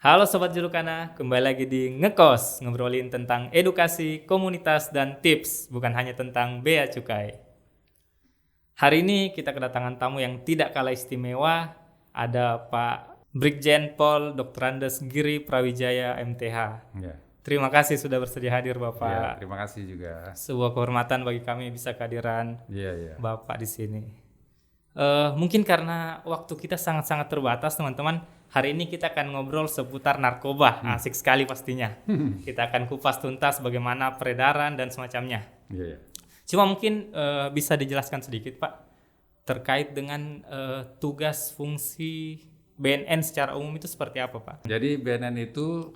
Halo Sobat Julukana, kembali lagi di Ngekos, ngobrolin tentang edukasi, komunitas, dan tips, bukan hanya tentang bea cukai. Hari ini kita kedatangan tamu yang tidak kalah istimewa, ada Pak Brigjen Pol Dr. Andes Giri Prawijaya MTH. Ya, Terima kasih sudah bersedia hadir ya, Bapak. terima kasih juga. Sebuah kehormatan bagi kami bisa kehadiran Iya, iya. Bapak di sini. Mungkin karena waktu kita sangat-sangat terbatas teman-teman, hari ini kita akan ngobrol seputar narkoba. Asik sekali pastinya. Kita akan kupas tuntas bagaimana peredaran dan semacamnya. Iya, iya. Cuma mungkin bisa dijelaskan sedikit Pak terkait dengan tugas fungsi BNN secara umum itu seperti apa Pak? Jadi BNN itu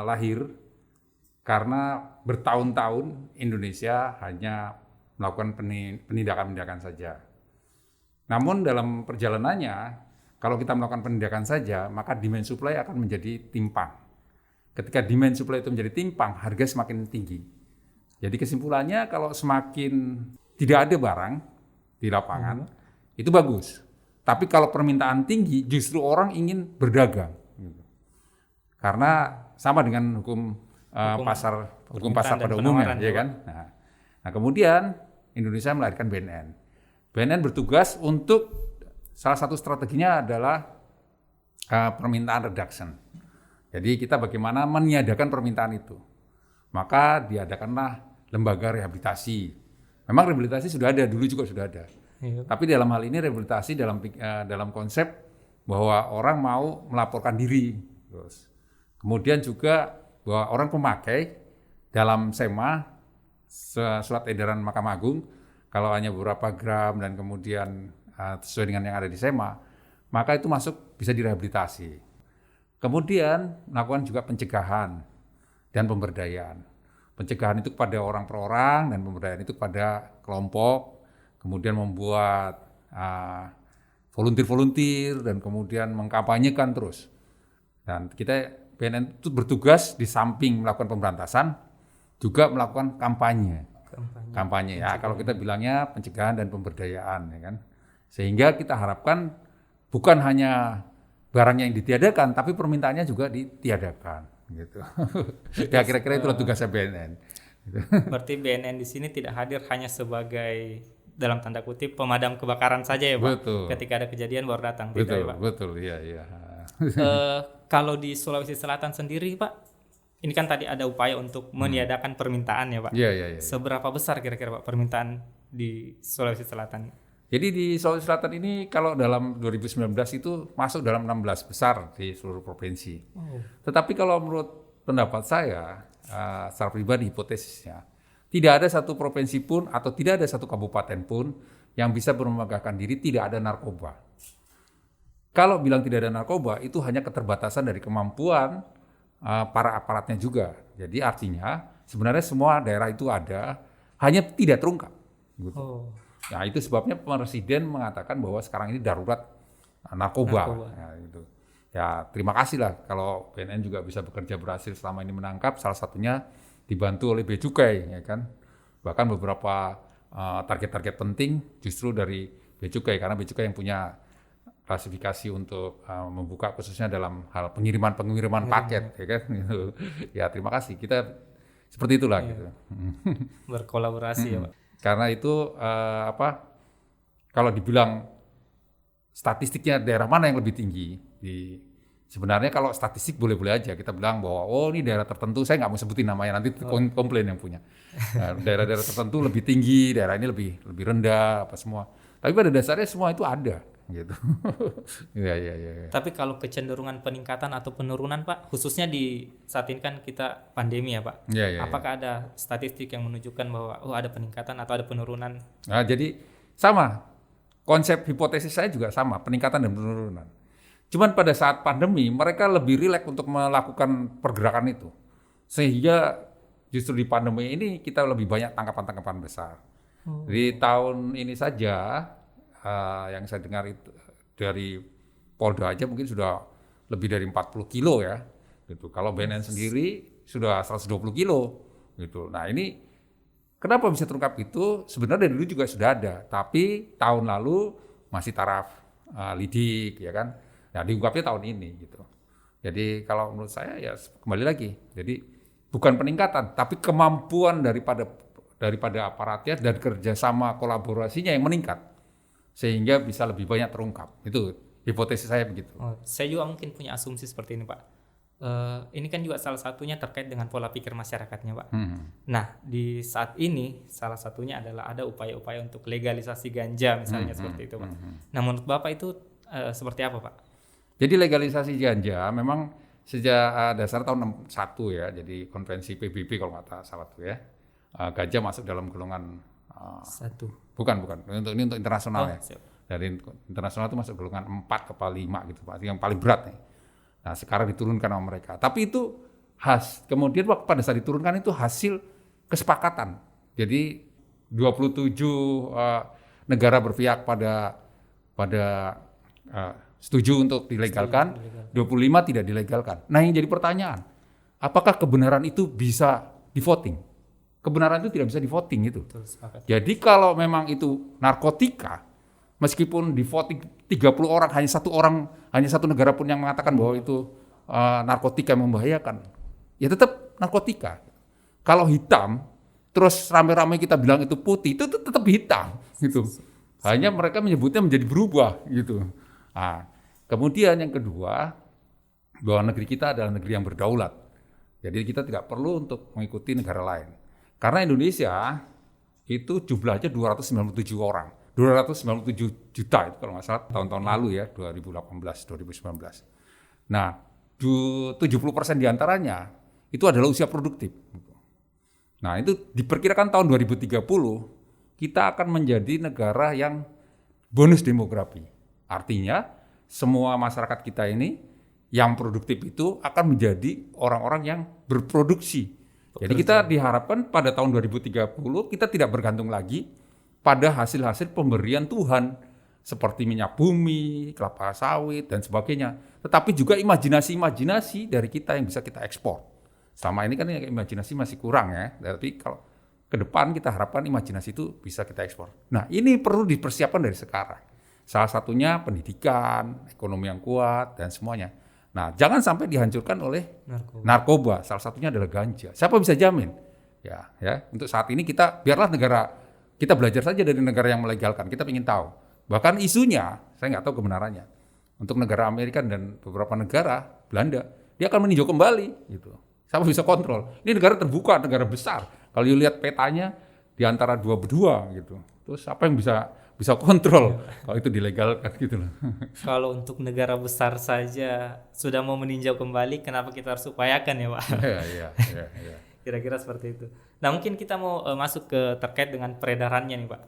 lahir karena bertahun-tahun Indonesia hanya melakukan penindakan-penindakan saja. Namun dalam perjalanannya, kalau kita melakukan penindakan saja, maka demand supply akan menjadi timpang. Ketika demand supply itu menjadi timpang, harga semakin tinggi. Jadi kesimpulannya kalau semakin tidak ada barang di lapangan, itu bagus. Tapi kalau permintaan tinggi, justru orang ingin berdagang. Karena sama dengan hukum pasar pada umumnya, ya kan? Nah, kemudian Indonesia melahirkan BNN. BNN bertugas untuk salah satu strateginya adalah permintaan reduction. Jadi kita bagaimana meniadakan permintaan itu. Maka diadakanlah lembaga rehabilitasi. Memang rehabilitasi sudah ada, dulu juga sudah ada. Iya. Tapi dalam hal ini rehabilitasi dalam konsep bahwa orang mau melaporkan diri. Terus. Kemudian juga bahwa orang pemakai dalam SEMA, surat edaran Mahkamah Agung, kalau hanya beberapa gram dan kemudian sesuai dengan yang ada di SEMA, maka itu masuk bisa direhabilitasi. Kemudian melakukan juga pencegahan dan pemberdayaan. Pencegahan itu kepada orang per orang dan pemberdayaan itu kepada kelompok. Kemudian membuat volunteer dan kemudian mengkampanyekan terus. Dan kita BNN itu bertugas di samping melakukan pemberantasan, juga melakukan kampanye ya. Kalau kita bilangnya pencegahan dan pemberdayaan, ya kan. Sehingga kita harapkan bukan hanya barangnya yang ditiadakan, tapi permintaannya juga ditiadakan, gitu. Ya kira-kira itulah tugasnya BNN. Berarti BNN di sini tidak hadir hanya sebagai dalam tanda kutip pemadam kebakaran saja ya Pak. Betul. Ketika ada kejadian baru datang, tidak ya Pak? Betul, iya. Kalau di Sulawesi Selatan sendiri Pak, ini kan tadi ada upaya untuk meniadakan permintaan ya Pak. Iya. Seberapa besar kira-kira Pak permintaan di Sulawesi Selatan? Jadi di Sulawesi Selatan ini kalau dalam 2019 itu masuk dalam 16 besar di seluruh provinsi. Tetapi kalau menurut pendapat saya, secara pribadi hipotesisnya, tidak ada satu provinsi pun atau tidak ada satu kabupaten pun yang bisa membanggakan diri tidak ada narkoba. Kalau bilang tidak ada narkoba, itu hanya keterbatasan dari kemampuan para aparatnya juga. Jadi artinya sebenarnya semua daerah itu ada, hanya tidak terungkap. Gitu. Nah itu sebabnya Presiden mengatakan bahwa sekarang ini darurat narkoba. Ya, gitu. Ya terima kasih lah kalau BNN juga bisa bekerja berhasil selama ini menangkap. Salah satunya dibantu oleh Bea Cukai, ya kan. Bahkan beberapa target-target penting justru dari Bea Cukai, karena Bea Cukai yang punya klasifikasi untuk membuka khususnya dalam hal pengiriman paket, ya kan. Ya terima kasih, kita seperti itulah gitu. Berkolaborasi ya Pak. Karena itu kalau dibilang statistiknya daerah mana yang lebih tinggi, sebenarnya kalau statistik boleh-boleh aja kita bilang bahwa ini daerah tertentu, saya nggak mau sebutin namanya, nanti komplain yang punya. Nah, daerah-daerah tertentu lebih tinggi, daerah ini lebih rendah apa semua. Tapi pada dasarnya semua itu ada. Gitu. Iya. Tapi kalau kecenderungan peningkatan atau penurunan Pak, khususnya di saat ini kan kita pandemi ya Pak. Apakah ada statistik yang menunjukkan bahwa ada peningkatan atau ada penurunan? Nah, jadi sama. Konsep hipotesis saya juga sama, peningkatan dan penurunan. Cuman pada saat pandemi mereka lebih rileks untuk melakukan pergerakan itu. Sehingga justru di pandemi ini kita lebih banyak tangkapan-tangkapan besar. Di tahun ini saja yang saya dengar itu dari Polda aja mungkin sudah lebih dari 40 kilo ya. Gitu. Kalau BNN sendiri sudah 120 kilo. Gitu. Nah ini kenapa bisa terungkap itu? Sebenarnya dari dulu juga sudah ada. Tapi tahun lalu masih taraf lidik ya kan. Nah, diungkapnya tahun ini gitu. Jadi kalau menurut saya ya kembali lagi. Jadi bukan peningkatan, tapi kemampuan daripada aparatnya dan kerjasama kolaborasinya yang meningkat sehingga bisa lebih banyak terungkap. Itu hipotesis saya begitu. Saya juga mungkin punya asumsi seperti ini, Pak. Ini kan juga salah satunya terkait dengan pola pikir masyarakatnya, Pak. Nah, di saat ini salah satunya adalah ada upaya-upaya untuk legalisasi ganja misalnya seperti itu, Pak. Nah, menurut Bapak itu seperti apa, Pak? Jadi legalisasi ganja memang sejak dasar tahun 61 ya, jadi konvensi PBB kalau nggak salah tuh ya, ganja masuk dalam golongan bukan ini untuk internasional ya. Siap. Dari internasional itu masuk golongan 4 ke 5 gitu Pak, yang paling berat nih. Nah sekarang diturunkan sama mereka, tapi itu kemudian waktu pada saat diturunkan itu hasil kesepakatan. Jadi 27 negara berpihak pada setuju untuk dilegalkan, 25 tidak dilegalkan. Nah yang jadi pertanyaan, apakah kebenaran itu bisa di-voting? Kebenaran itu tidak bisa di-voting itu. Jadi kalau memang itu narkotika, meskipun di-voting 30 orang, hanya satu negara pun yang mengatakan bahwa itu narkotika yang membahayakan, ya tetap narkotika. Kalau hitam, terus rame-rame kita bilang itu putih, itu tetap hitam gitu. Hanya mereka menyebutnya menjadi berubah gitu. Nah, kemudian yang kedua, bahwa negeri kita adalah negeri yang berdaulat. Jadi kita tidak perlu untuk mengikuti negara lain. Karena Indonesia itu jumlahnya 297 orang. 297 juta itu kalau nggak salah tahun-tahun lalu ya, 2018, 2019. Nah, 70% diantaranya itu adalah usia produktif. Nah, itu diperkirakan tahun 2030 kita akan menjadi negara yang bonus demografi. Artinya semua masyarakat kita ini yang produktif itu akan menjadi orang-orang yang berproduksi. Jadi kita diharapkan pada tahun 2030 kita tidak bergantung lagi pada hasil-hasil pemberian Tuhan seperti minyak bumi, kelapa sawit dan sebagainya. Tetapi juga imajinasi-imajinasi dari kita yang bisa kita ekspor. Selama ini kan imajinasi masih kurang ya. Tapi kalau ke depan kita harapkan imajinasi itu bisa kita ekspor. Nah ini perlu dipersiapkan dari sekarang. Salah satunya pendidikan, ekonomi yang kuat, dan semuanya. Nah, jangan sampai dihancurkan oleh narkoba. Salah satunya adalah ganja. Siapa bisa jamin? Ya, untuk saat ini biarlah kita belajar saja dari negara yang melegalkan. Kita ingin tahu. Bahkan isunya, saya nggak tahu kebenarannya. Untuk negara Amerika dan beberapa negara, Belanda, dia akan meninjau kembali. Gitu. Siapa bisa kontrol? Ini negara terbuka, negara besar. Kalau lihat petanya, di antara dua berdua gitu. Terus apa yang bisa kontrol kalau itu dilegalkan gitu loh. Kalau untuk negara besar saja sudah mau meninjau kembali, kenapa kita harus upayakan ya Pak? Iya. Kira-kira seperti itu. Nah mungkin kita mau masuk ke terkait dengan peredarannya nih Pak.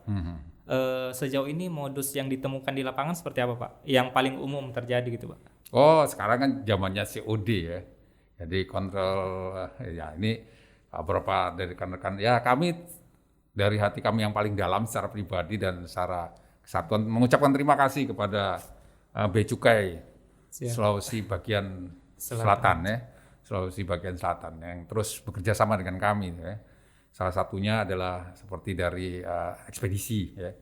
Sejauh ini modus yang ditemukan di lapangan seperti apa Pak? Yang paling umum terjadi gitu Pak? Oh sekarang kan zamannya COD ya. Jadi kontrol ya ini beberapa dari rekan-rekan ya kami dari hati kami yang paling dalam secara pribadi dan secara kesatuan mengucapkan terima kasih kepada Bea Cukai Sulawesi bagian selatan ya, Sulawesi bagian selatan yang terus bekerja sama dengan kami ya. Salah satunya adalah seperti dari ekspedisi ya.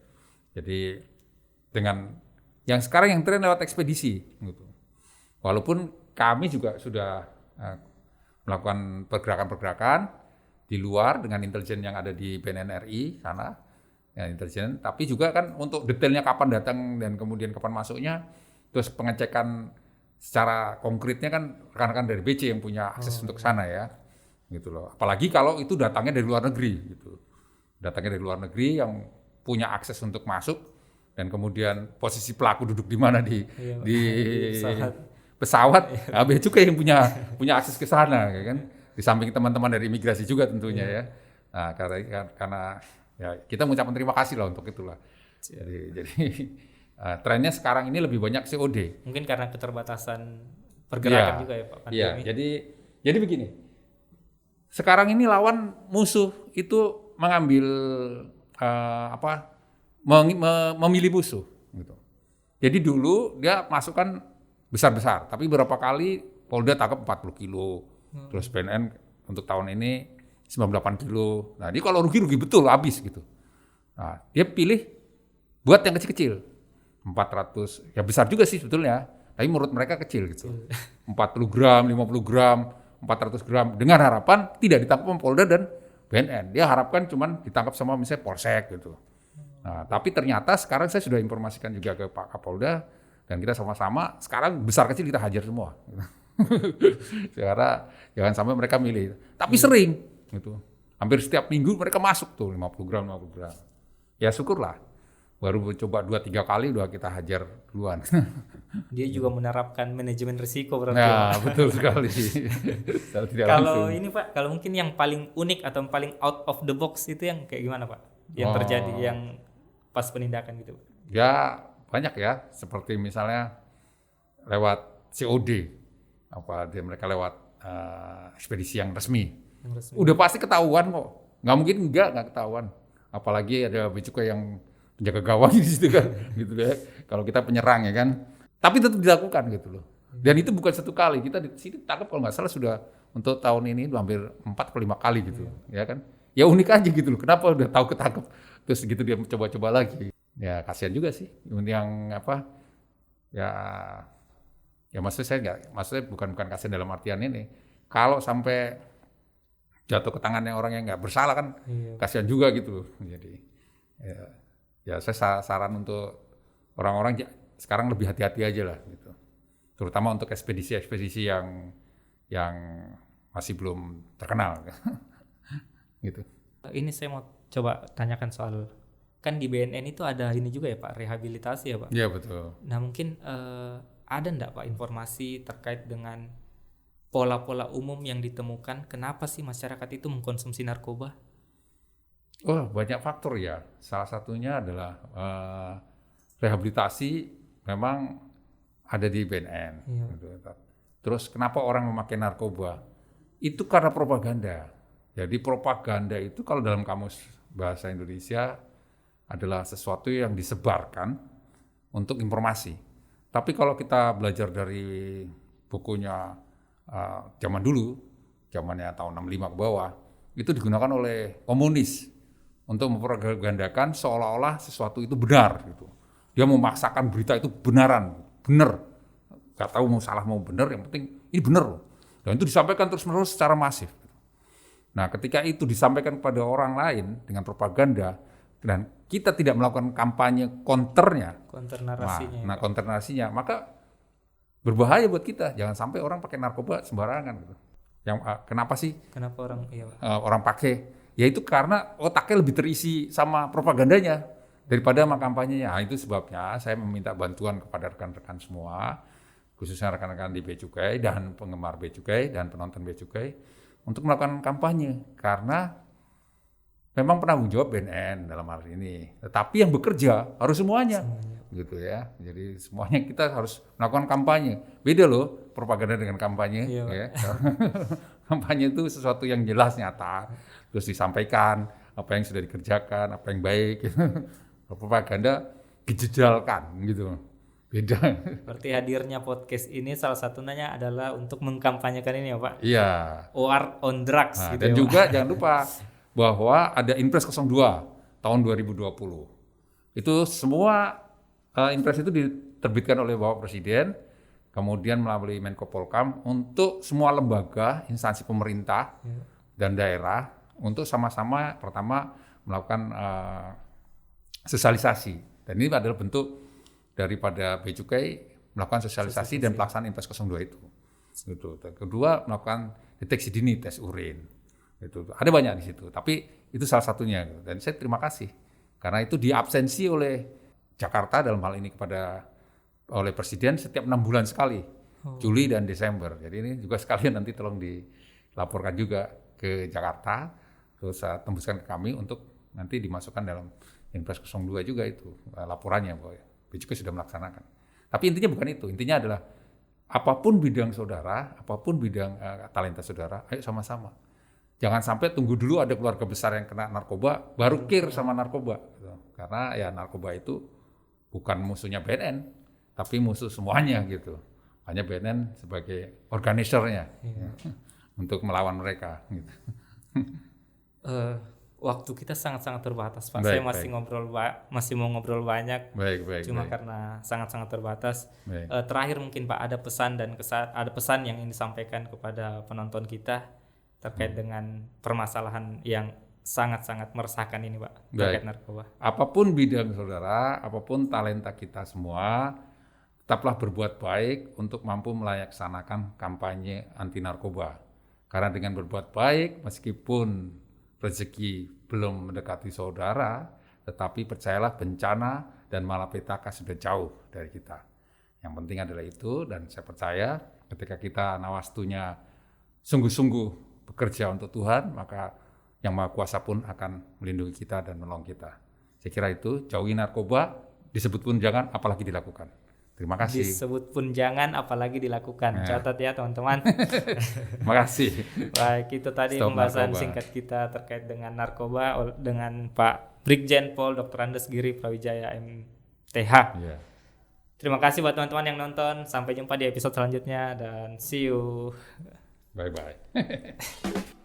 Jadi dengan yang sekarang yang tren lewat ekspedisi gitu. Walaupun kami juga sudah melakukan pergerakan-pergerakan di luar dengan intelijen yang ada di BNN-RI sana, ya intelijen. Tapi juga kan untuk detailnya kapan datang dan kemudian kapan masuknya, terus pengecekan secara konkretnya kan rekan-rekan dari BC yang punya akses untuk sana ya, gitu loh. Apalagi kalau itu datangnya dari luar negeri, gitu. Datangnya dari luar negeri yang punya akses untuk masuk dan kemudian posisi pelaku duduk di mana di pesawat, Bea Cukai yang punya akses ke sana, ya kan. Di samping teman-teman dari imigrasi juga tentunya ya. Nah, karena ya kita mengucapkan terima kasih lah untuk itulah. Jadi trennya sekarang ini lebih banyak COD. Mungkin karena keterbatasan pergerakan juga ya Pak pandemi. Iya, jadi begini. Sekarang ini lawan musuh itu mengambil memilih musuh gitu. Jadi dulu dia masukkan besar-besar, tapi berapa kali Polda tangkap 40 kilo. Terus BNN untuk tahun ini 98 kilo. Nah, dia kalau rugi betul habis gitu. Nah, dia pilih buat yang kecil-kecil. 400, ya besar juga sih sebetulnya. tapi menurut mereka kecil gitu. 40 gram, 50 gram, 400 gram dengan harapan tidak ditangkap sama Polda dan BNN. Dia harapkan cuman ditangkap sama misalnya Polsek gitu. Nah, tapi ternyata sekarang saya sudah informasikan juga ke Pak Kapolda dan kita sama-sama sekarang besar kecil kita hajar semua. Karena jangan sampai mereka milih. Tapi sering gitu. Hampir setiap minggu mereka masuk tuh 50 gram. Ya syukurlah. Baru coba 2-3 kali udah kita hajar duluan. Dia juga menerapkan manajemen risiko berarti. Nah, betul sekali. Kalau ini Pak, kalau mungkin yang paling unik atau paling out of the box itu yang kayak gimana Pak? Yang terjadi yang pas penindakan gitu. Ya banyak ya, seperti misalnya lewat COD, mereka lewat ekspedisi yang resmi. Udah pasti ketahuan kok, nggak mungkin nggak ketahuan. Apalagi ada bea cukai yang penjaga gawang di situ kan, gitu ya. Kalau kita penyerang ya kan, tapi tetap dilakukan gitu loh. Dan itu bukan satu kali, kita di sini tangkap kalau nggak salah sudah untuk tahun ini hampir 4-5 kali gitu, ya kan. Ya unik aja gitu loh, kenapa udah tahu ketangkep, terus gitu dia coba-coba lagi. Ya kasihan juga sih, yang apa, ya maksudnya bukan kasihan dalam artian ini. Kalau sampai jatuh ke tangannya orang yang nggak bersalah kan, kasihan juga gitu loh. Jadi ya saya saran untuk orang-orang sekarang lebih hati-hati aja lah gitu. Terutama untuk ekspedisi yang masih belum terkenal. Gitu. Ini saya mau coba tanyakan soal, kan di BNN itu ada ini juga ya Pak, rehabilitasi ya Pak? Iya betul. Nah mungkin ada enggak Pak informasi terkait dengan pola-pola umum yang ditemukan, kenapa sih masyarakat itu mengkonsumsi narkoba? Oh banyak faktor ya, salah satunya adalah rehabilitasi memang ada di BNN. Gitu. Terus kenapa orang memakai narkoba? Itu karena propaganda. Jadi propaganda itu kalau dalam kamus bahasa Indonesia adalah sesuatu yang disebarkan untuk informasi. Tapi kalau kita belajar dari bukunya zaman dulu, zamannya tahun 65 ke bawah, itu digunakan oleh komunis untuk mempropagandakan seolah-olah sesuatu itu benar gitu. Dia memaksakan berita itu benar. Gak tahu mau salah mau benar, yang penting ini benar loh. Dan itu disampaikan terus-menerus secara masif. Nah, ketika itu disampaikan kepada orang lain dengan propaganda dan kita tidak melakukan kampanye counter narasinya, maka berbahaya buat kita. Jangan sampai orang pakai narkoba sembarangan gitu. Kenapa sih? Kenapa orang pakai? Yaitu karena otaknya lebih terisi sama propagandanya daripada sama kampanyenya. Nah, itu sebabnya saya meminta bantuan kepada rekan-rekan semua, khususnya rekan-rekan di Bea Cukai dan penggemar Bea Cukai dan penonton Bea Cukai untuk melakukan kampanye. Karena memang penanggung jawab BNN dalam hal ini. Tetapi yang bekerja harus semuanya. Gitu ya. Jadi semuanya kita harus melakukan kampanye. Beda loh propaganda dengan kampanye. Ya. Kampanye itu sesuatu yang jelas nyata. Terus disampaikan apa yang sudah dikerjakan, apa yang baik. Propaganda dijejalkan gitu. Beda. Berarti hadirnya podcast ini salah satunya adalah untuk mengkampanyekan ini ya Pak? Iya. War on drugs gitu dan ya, juga Pak. jangan lupa bahwa ada Inpres 02 tahun 2020. Itu semua Inpres itu diterbitkan oleh Bapak Presiden, kemudian melalui Menko Polhukam untuk semua lembaga, instansi pemerintah dan daerah untuk sama-sama pertama melakukan sosialisasi. Dan ini adalah bentuk daripada Bea Cukai melakukan sosialisasi dan pelaksanaan Inpres 02 itu. Gitu. Kedua, melakukan deteksi dini tes urin. Gitu. Ada banyak di situ, tapi itu salah satunya. Dan saya terima kasih karena itu diabsensi oleh Jakarta dalam hal ini oleh Presiden setiap 6 bulan sekali, Juli dan Desember. Jadi ini juga sekalian nanti tolong dilaporkan juga ke Jakarta, terus tembuskan ke kami untuk nanti dimasukkan dalam Inpres 02 juga itu laporannya bahwa Bea Cukai sudah melaksanakan. Tapi intinya bukan itu, intinya adalah apapun bidang saudara, apapun bidang talenta saudara, ayo sama-sama. Jangan sampai tunggu dulu ada keluarga besar yang kena narkoba, baru care sama narkoba. Gitu. Karena ya narkoba itu bukan musuhnya BNN, tapi musuh semuanya gitu. Hanya BNN sebagai organisernya untuk melawan mereka. Gitu. waktu kita sangat-sangat terbatas, Pak. Baik, Saya masih masih mau ngobrol banyak. Baik. Cuma karena sangat-sangat terbatas. Baik. Terakhir mungkin Pak, ada pesan ada pesan yang ingin disampaikan kepada penonton kita terkait dengan permasalahan yang sangat-sangat meresahkan ini, Pak, terkait narkoba. Apapun bidang saudara, apapun talenta kita semua, tetaplah berbuat baik untuk mampu melaksanakan kampanye anti narkoba. Karena dengan berbuat baik, meskipun rezeki belum mendekati saudara, tetapi percayalah bencana dan malapetaka sudah jauh dari kita. Yang penting adalah itu, dan saya percaya ketika kita nawastunya sungguh-sungguh bekerja untuk Tuhan, maka Yang Maha Kuasa pun akan melindungi kita dan menolong kita. Saya kira itu, jauhi narkoba, disebut pun jangan, apalagi dilakukan. Terima kasih. Disebut pun jangan, apalagi dilakukan. Catat ya teman-teman. Terima kasih. Baik, itu tadi pembahasan singkat kita terkait dengan narkoba dengan Pak Brigjen Pol Dr. Andes Giri Prawijaya MTH. Yeah. Terima kasih buat teman-teman yang nonton. Sampai jumpa di episode selanjutnya dan see you. Bye-bye.